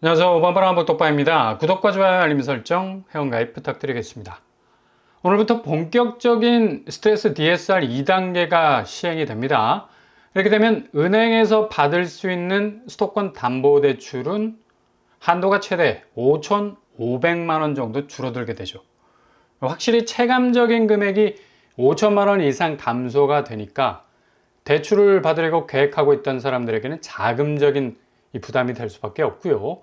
안녕하세요. 오반바람 독바입니다. 구독과 좋아요, 알림 설정, 회원가입 부탁드리겠습니다. 오늘부터 본격적인 스트레스 DSR 2단계가 시행이 됩니다. 이렇게 되면 은행에서 받을 수 있는 수도권 담보대출은 한도가 최대 5,500만 원 정도 줄어들게 되죠. 확실히 체감적인 금액이 5천만 원 이상 감소가 되니까 대출을 받으려고 계획하고 있던 사람들에게는 자금적인 이 부담이 될 수밖에 없고요.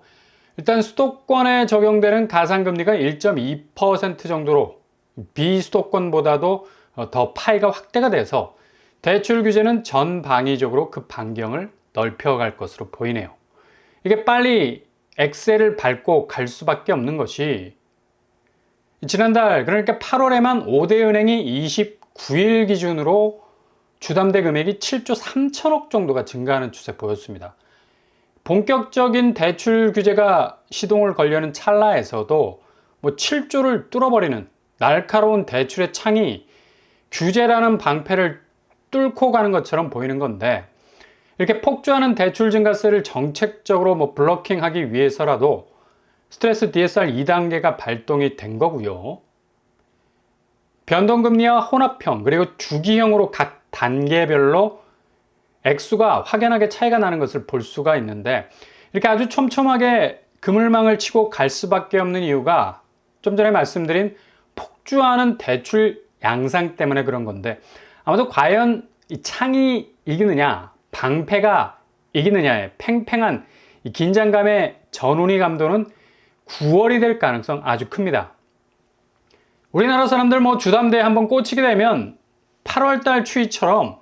일단 수도권에 적용되는 가상금리가 1.2% 정도로 비수도권보다도 더 파이가 확대가 돼서 대출 규제는 전방위적으로 그 반경을 넓혀갈 것으로 보이네요. 이게 빨리 엑셀을 밟고 갈 수밖에 없는 것이 지난달 그러니까 8월에만 5대 은행이 29일 기준으로 주담대 금액이 7조 3천억 정도가 증가하는 추세 보였습니다. 본격적인 대출 규제가 시동을 걸려는 찰나에서도 7조를 뚫어버리는 날카로운 대출의 창이 규제라는 방패를 뚫고 가는 것처럼 보이는 건데, 이렇게 폭주하는 대출 증가세를 정책적으로 블러킹하기 위해서라도 스트레스 DSR 2단계가 발동이 된 거고요. 변동금리와 혼합형 그리고 주기형으로 각 단계별로 액수가 확연하게 차이가 나는 것을 볼 수가 있는데, 이렇게 아주 촘촘하게 그물망을 치고 갈 수밖에 없는 이유가 좀 전에 말씀드린 폭주하는 대출 양상 때문에 그런 건데, 아마도 과연 이 창이 이기느냐 방패가 이기느냐의 팽팽한 이 긴장감의 전운이 감도는 9월이 될 가능성 아주 큽니다. 우리나라 사람들 주담대에 한번 꽂히게 되면 8월달 추이처럼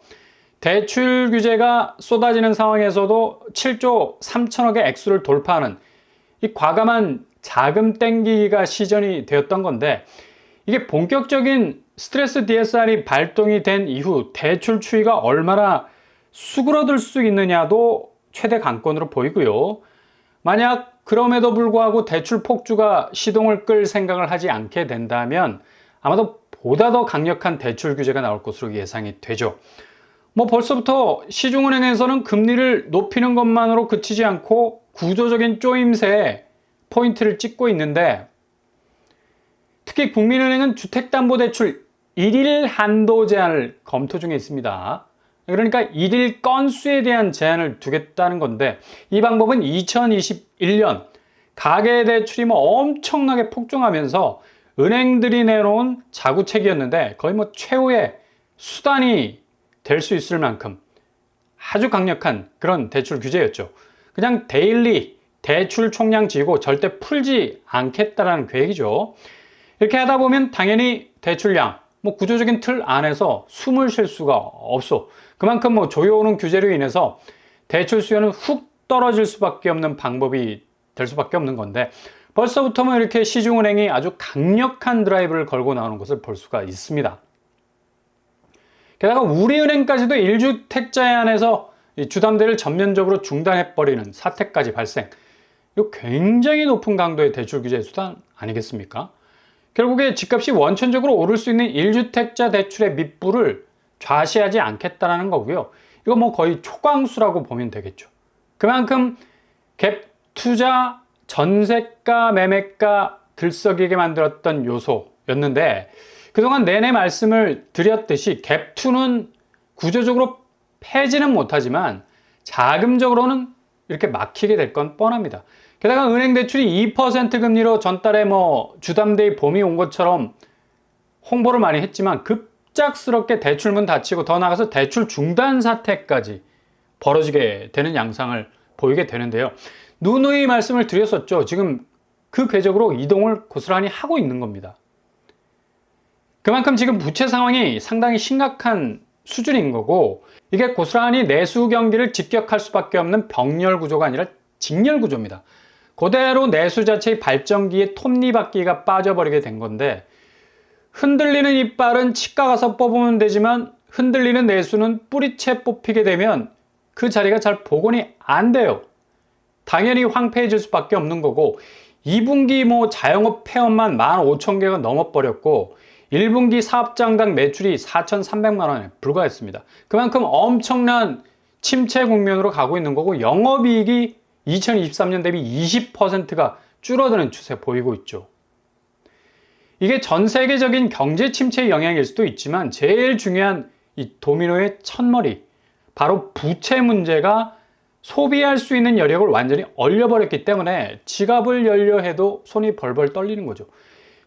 대출 규제가 쏟아지는 상황에서도 7조 3천억의 액수를 돌파하는 이 과감한 자금 땡기기가 시전이 되었던 건데, 이게 본격적인 스트레스 DSR이 발동이 된 이후 대출 추이가 얼마나 수그러들 수 있느냐도 최대 관건으로 보이고요. 만약 그럼에도 불구하고 대출 폭주가 시동을 끌 생각을 하지 않게 된다면 아마도 보다 더 강력한 대출 규제가 나올 것으로 예상이 되죠. 벌써부터 시중은행에서는 금리를 높이는 것만으로 그치지 않고 구조적인 쪼임새에 포인트를 찍고 있는데, 특히 국민은행은 주택담보대출 1일 한도 제한을 검토 중에 있습니다. 그러니까 1일 건수에 대한 제한을 두겠다는 건데, 이 방법은 2021년 가계대출이 엄청나게 폭증하면서 은행들이 내놓은 자구책이었는데 거의 최후의 수단이 될 수 있을 만큼 아주 강력한 그런 대출 규제였죠. 그냥 데일리 대출 총량 지고 절대 풀지 않겠다라는 계획이죠. 이렇게 하다 보면 당연히 대출량 구조적인 틀 안에서 숨을 쉴 수가 없어. 그만큼 조여오는 규제로 인해서 대출 수요는 훅 떨어질 수밖에 없는 방법이 될 수밖에 없는 건데, 벌써부터 이렇게 시중은행이 아주 강력한 드라이브를 걸고 나오는 것을 볼 수가 있습니다. 게다가 우리은행까지도 1주택자에 한해서 주담대를 전면적으로 중단해버리는 사태까지 발생. 이거 굉장히 높은 강도의 대출 규제 수단 아니겠습니까? 결국에 집값이 원천적으로 오를 수 있는 1주택자 대출의 밑불을 좌시하지 않겠다는 거고요. 이거 거의 초강수라고 보면 되겠죠. 그만큼 갭 투자, 전세가, 매매가 들썩이게 만들었던 요소였는데, 그동안 내내 말씀을 드렸듯이 갭2는 구조적으로 패지는 못하지만 자금적으로는 이렇게 막히게 될 건 뻔합니다. 게다가 은행 대출이 2% 금리로 전달에 주담대의 봄이 온 것처럼 홍보를 많이 했지만 급작스럽게 대출문 닫히고 더 나아가서 대출 중단 사태까지 벌어지게 되는 양상을 보이게 되는데요. 누누이 말씀을 드렸었죠. 지금 그 궤적으로 이동을 고스란히 하고 있는 겁니다. 그만큼 지금 부채 상황이 상당히 심각한 수준인 거고, 이게 고스란히 내수 경기를 직격할 수밖에 없는 병렬 구조가 아니라 직렬 구조입니다. 그대로 내수 자체의 발전기에 톱니바퀴가 빠져버리게 된 건데, 흔들리는 이빨은 치과 가서 뽑으면 되지만 흔들리는 내수는 뿌리채 뽑히게 되면 그 자리가 잘 복원이 안 돼요. 당연히 황폐해질 수밖에 없는 거고, 2분기 자영업 폐업만 15,000개가 넘어버렸고 1분기 사업장당 매출이 4,300만 원에 불과했습니다. 그만큼 엄청난 침체 국면으로 가고 있는 거고, 영업이익이 2023년 대비 20%가 줄어드는 추세 보이고 있죠. 이게 전 세계적인 경제 침체의 영향일 수도 있지만 제일 중요한 이 도미노의 첫머리, 바로 부채 문제가 소비할 수 있는 여력을 완전히 얼려버렸기 때문에 지갑을 열려 해도 손이 벌벌 떨리는 거죠.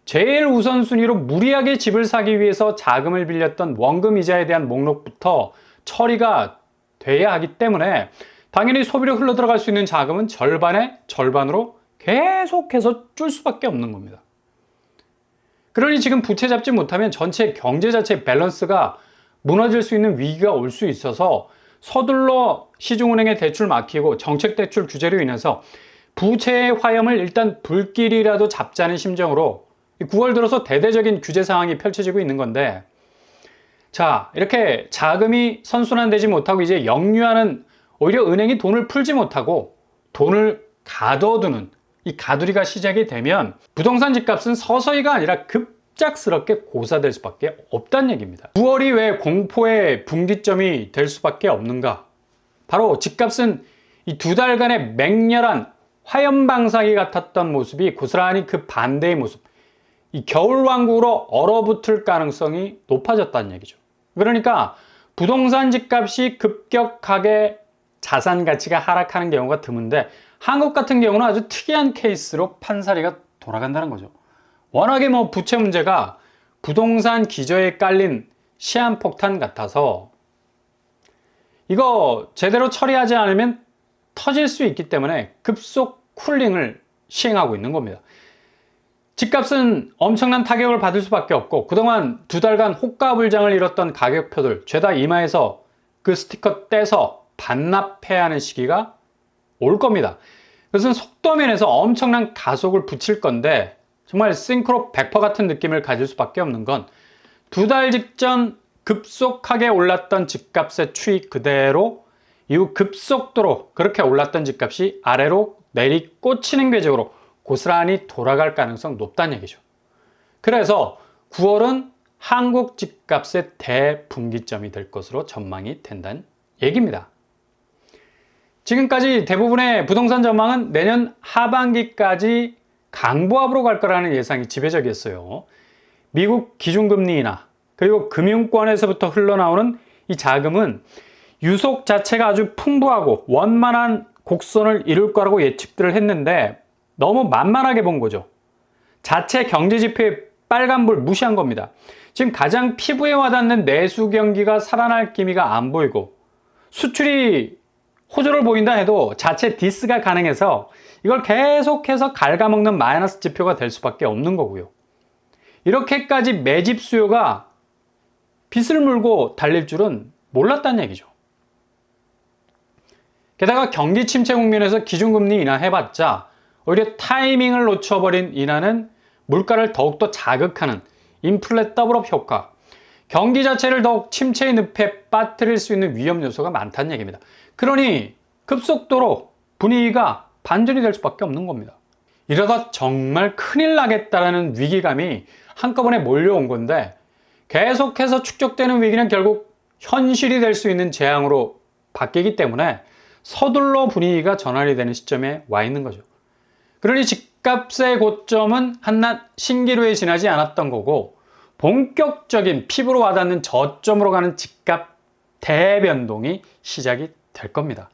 제일 우선순위로 무리하게 집을 사기 위해서 자금을 빌렸던 원금 이자에 대한 목록부터 처리가 돼야 하기 때문에 당연히 소비로 흘러들어갈 수 있는 자금은 절반의 절반으로 계속해서 줄 수밖에 없는 겁니다. 그러니 지금 부채 잡지 못하면 전체 경제 자체의 밸런스가 무너질 수 있는 위기가 올 수 있어서 서둘러 시중은행의 대출 막히고 정책 대출 규제로 인해서 부채의 화염을 일단 불길이라도 잡자는 심정으로 9월 들어서 대대적인 규제 상황이 펼쳐지고 있는 건데, 자, 이렇게 자금이 선순환되지 못하고 이제 역류하는, 오히려 은행이 돈을 풀지 못하고 돈을 가둬두는 이 가두리가 시작이 되면 부동산 집값은 서서히가 아니라 급작스럽게 고사될 수밖에 없다는 얘기입니다. 9월이 왜 공포의 분기점이 될 수밖에 없는가? 바로 집값은 이 2달간의 맹렬한 화염방사기 같았던 모습이 고스란히 그 반대의 모습, 이 겨울왕국으로 얼어붙을 가능성이 높아졌다는 얘기죠. 그러니까 부동산 집값이 급격하게 자산 가치가 하락하는 경우가 드문데, 한국 같은 경우는 아주 특이한 케이스로 판사리가 돌아간다는 거죠. 워낙에 부채 문제가 부동산 기저에 깔린 시한폭탄 같아서 이거 제대로 처리하지 않으면 터질 수 있기 때문에 급속 쿨링을 시행하고 있는 겁니다. 집값은 엄청난 타격을 받을 수밖에 없고, 그동안 2달간 호가불장을 이뤘던 가격표들 죄다 이마에서 그 스티커 떼서 반납해야 하는 시기가 올 겁니다. 그것은 속도면에서 엄청난 가속을 붙일 건데, 정말 싱크로 100% 같은 느낌을 가질 수밖에 없는 건 2달 직전 급속하게 올랐던 집값의 추이 그대로 이후 급속도로 그렇게 올랐던 집값이 아래로 내리꽂히는 궤적으로 고스란히 돌아갈 가능성 높다는 얘기죠. 그래서 9월은 한국 집값의 대분기점이 될 것으로 전망이 된다는 얘기입니다. 지금까지 대부분의 부동산 전망은 내년 하반기까지 강보합으로 갈 거라는 예상이 지배적이었어요. 미국 기준금리 인하, 그리고 금융권에서부터 흘러나오는 이 자금은 유속 자체가 아주 풍부하고 원만한 곡선을 이룰 거라고 예측들을 했는데 너무 만만하게 본 거죠. 자체 경제 지표의 빨간불 무시한 겁니다. 지금 가장 피부에 와닿는 내수 경기가 살아날 기미가 안 보이고, 수출이 호조를 보인다 해도 자체 디스가 가능해서 이걸 계속해서 갉아먹는 마이너스 지표가 될 수밖에 없는 거고요. 이렇게까지 매집 수요가 빚을 물고 달릴 줄은 몰랐다는 얘기죠. 게다가 경기 침체 국면에서 기준금리 인하해봤자 오히려 타이밍을 놓쳐버린 인하는 물가를 더욱더 자극하는 인플레 더블업 효과, 경기 자체를 더욱 침체의 늪에 빠뜨릴 수 있는 위험 요소가 많다는 얘기입니다. 그러니 급속도로 분위기가 반전이 될 수밖에 없는 겁니다. 이러다 정말 큰일 나겠다라는 위기감이 한꺼번에 몰려온 건데, 계속해서 축적되는 위기는 결국 현실이 될 수 있는 재앙으로 바뀌기 때문에 서둘러 분위기가 전환이 되는 시점에 와 있는 거죠. 그러니 집값의 고점은 한낱 신기루에 지나지 않았던 거고, 본격적인 피부로 와닿는 저점으로 가는 집값 대변동이 시작이 될 겁니다.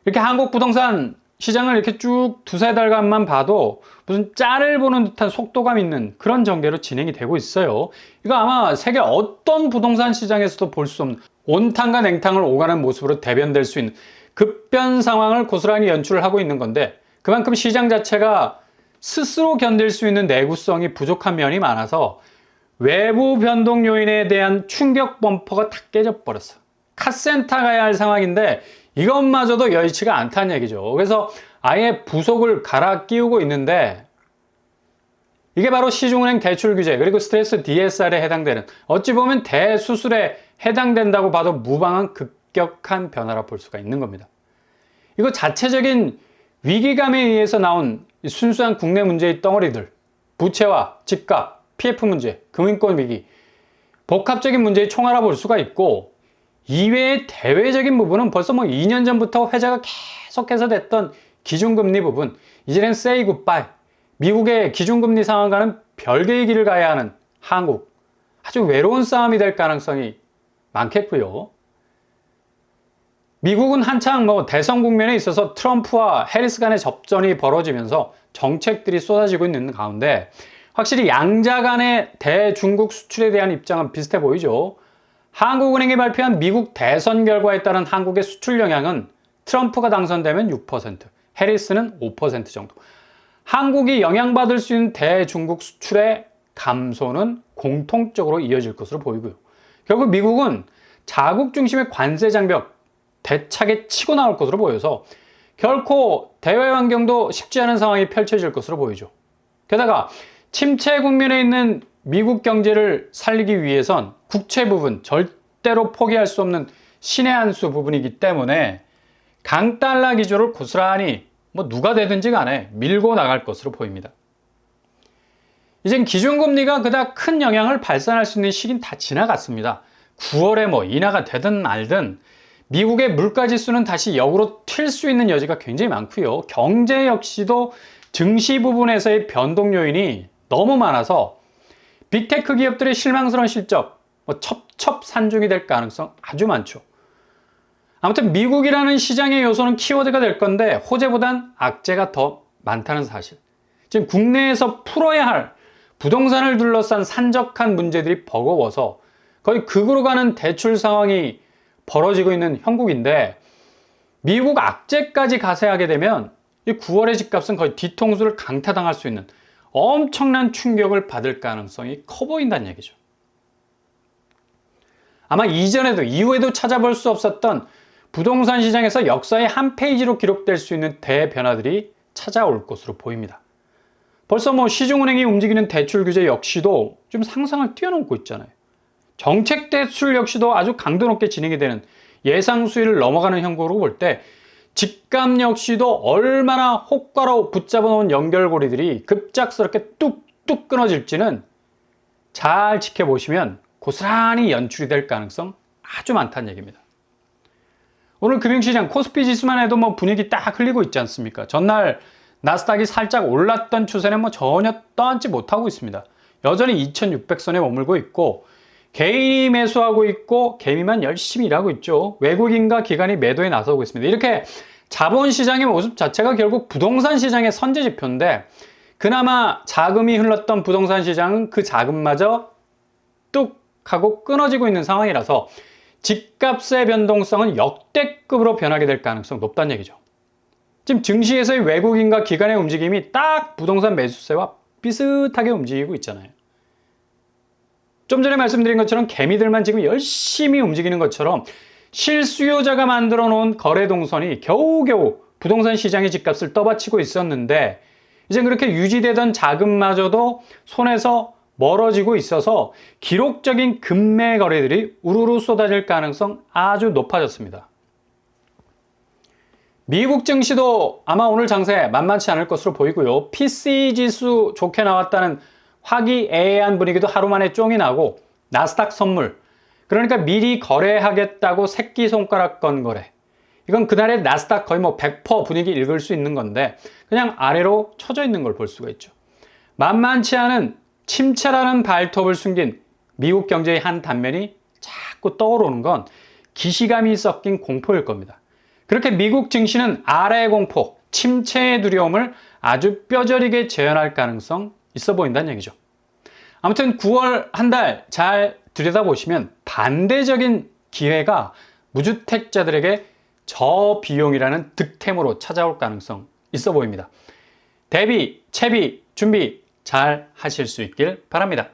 이렇게 한국 부동산 시장을 이렇게 쭉 2-3달간만 봐도 무슨 짤을 보는 듯한 속도감 있는 그런 전개로 진행이 되고 있어요. 이거 아마 세계 어떤 부동산 시장에서도 볼 수 없는 온탕과 냉탕을 오가는 모습으로 대변될 수 있는 급변 상황을 고스란히 연출을 하고 있는 건데, 그만큼 시장 자체가 스스로 견딜 수 있는 내구성이 부족한 면이 많아서 외부 변동 요인에 대한 충격 범퍼가 다 깨져버렸어. 카센터 가야 할 상황인데 이것마저도 여의치가 않다는 얘기죠. 그래서 아예 부속을 갈아 끼우고 있는데, 이게 바로 시중은행 대출 규제 그리고 스트레스 DSR에 해당되는, 어찌 보면 대수술에 해당된다고 봐도 무방한 급격한 변화라 볼 수가 있는 겁니다. 이거 자체적인 위기감에 의해서 나온 순수한 국내 문제의 덩어리들, 부채와 집값, PF 문제, 금융권 위기, 복합적인 문제의 총알아 볼 수가 있고, 이외의 대외적인 부분은 벌써 2년 전부터 회자가 계속해서 됐던 기준금리 부분, 이제는 say goodbye. 미국의 기준금리 상황과는 별개의 길을 가야 하는 한국. 아주 외로운 싸움이 될 가능성이 많겠고요. 미국은 한창 대선 국면에 있어서 트럼프와 해리스 간의 접전이 벌어지면서 정책들이 쏟아지고 있는 가운데 확실히 양자 간의 대중국 수출에 대한 입장은 비슷해 보이죠. 한국은행이 발표한 미국 대선 결과에 따른 한국의 수출 영향은 트럼프가 당선되면 6%, 해리스는 5% 정도. 한국이 영향받을 수 있는 대중국 수출의 감소는 공통적으로 이어질 것으로 보이고요. 결국 미국은 자국 중심의 관세 장벽 대차게 치고 나올 것으로 보여서 결코 대외 환경도 쉽지 않은 상황이 펼쳐질 것으로 보이죠. 게다가 침체 국면에 있는 미국 경제를 살리기 위해선 국채 부분, 절대로 포기할 수 없는 신의 한 수 부분이기 때문에 강달러 기조를 고스란히 누가 되든지 간에 밀고 나갈 것으로 보입니다. 이젠 기준금리가 그닥 큰 영향을 발산할 수 있는 시기는 다 지나갔습니다. 9월에 인하가 되든 말든 미국의 물가지수는 다시 역으로 튈 수 있는 여지가 굉장히 많고요. 경제 역시도 증시 부분에서의 변동 요인이 너무 많아서 빅테크 기업들의 실망스러운 실적, 첩첩산중이 될 가능성 아주 많죠. 아무튼 미국이라는 시장의 요소는 키워드가 될 건데 호재보단 악재가 더 많다는 사실. 지금 국내에서 풀어야 할 부동산을 둘러싼 산적한 문제들이 버거워서 거의 극으로 가는 대출 상황이 벌어지고 있는 형국인데 미국 악재까지 가세하게 되면 이 9월의 집값은 거의 뒤통수를 강타당할 수 있는 엄청난 충격을 받을 가능성이 커 보인다는 얘기죠. 아마 이전에도 이후에도 찾아볼 수 없었던 부동산 시장에서 역사의 한 페이지로 기록될 수 있는 대변화들이 찾아올 것으로 보입니다. 벌써 시중은행이 움직이는 대출 규제 역시도 좀 상상을 뛰어넘고 있잖아요. 정책 대출 역시도 아주 강도 높게 진행이 되는 예상 수위를 넘어가는 형국으로 볼 때 집값 역시도 얼마나 호가로 붙잡아 놓은 연결고리들이 급작스럽게 뚝뚝 끊어질지는 잘 지켜보시면 고스란히 연출이 될 가능성 아주 많다는 얘기입니다. 오늘 금융시장 코스피 지수만 해도 분위기 딱 흘리고 있지 않습니까? 전날 나스닥이 살짝 올랐던 추세는 전혀 떠안지 못하고 있습니다. 여전히 2600선에 머물고 있고 개인이 매수하고 있고 개미만 열심히 일하고 있죠. 외국인과 기관이 매도에 나서고 있습니다. 이렇게 자본시장의 모습 자체가 결국 부동산 시장의 선제지표인데 그나마 자금이 흘렀던 부동산 시장은 그 자금마저 뚝 하고 끊어지고 있는 상황이라서 집값의 변동성은 역대급으로 변하게 될 가능성이 높다는 얘기죠. 지금 증시에서의 외국인과 기관의 움직임이 딱 부동산 매수세와 비슷하게 움직이고 있잖아요. 좀 전에 말씀드린 것처럼 개미들만 지금 열심히 움직이는 것처럼 실수요자가 만들어 놓은 거래 동선이 겨우겨우 부동산 시장의 집값을 떠받치고 있었는데 이제 그렇게 유지되던 자금마저도 손에서 멀어지고 있어서 기록적인 급매 거래들이 우르르 쏟아질 가능성 아주 높아졌습니다. 미국 증시도 아마 오늘 장세 만만치 않을 것으로 보이고요. PCE 지수 좋게 나왔다는 화기애애한 분위기도 하루 만에 쫑이 나고 나스닥 선물, 그러니까 미리 거래하겠다고 새끼손가락건 거래, 이건 그날의 나스닥 거의 100% 분위기 읽을 수 있는 건데 그냥 아래로 쳐져 있는 걸 볼 수가 있죠. 만만치 않은 침체라는 발톱을 숨긴 미국 경제의 한 단면이 자꾸 떠오르는 건 기시감이 섞인 공포일 겁니다. 그렇게 미국 증시는 아래의 공포, 침체의 두려움을 아주 뼈저리게 재현할 가능성 있어 보인다는 얘기죠. 아무튼 9월 한 달 잘 들여다보시면 반대적인 기회가 무주택자들에게 저비용이라는 득템으로 찾아올 가능성 있어 보입니다. 대비, 채비, 준비 잘 하실 수 있길 바랍니다.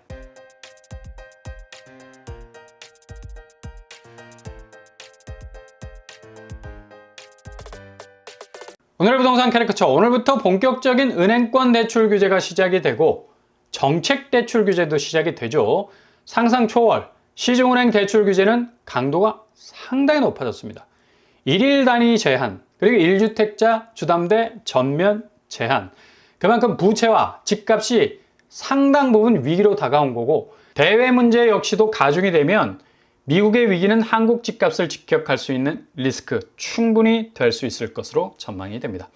오늘의 부동산 캐리커처, 오늘부터 본격적인 은행권 대출 규제가 시작이 되고 정책 대출 규제도 시작이 되죠. 상상 초월 시중은행 대출 규제는 강도가 상당히 높아졌습니다. 1일 단위 제한, 그리고 1주택자 주담대 전면 제한, 그만큼 부채와 집값이 상당 부분 위기로 다가온 거고 대외 문제 역시도 가중이 되면 미국의 위기는 한국 집값을 직격할 수 있는 리스크 충분히 될 수 있을 것으로 전망이 됩니다.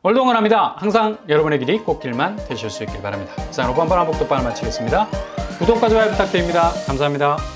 오늘도 응원합니다. 항상 여러분의 길이 꽃길만 되실 수 있길 바랍니다. 이상 로봇 한번 한복독방을 마치겠습니다. 구독과 좋아요 부탁드립니다. 감사합니다.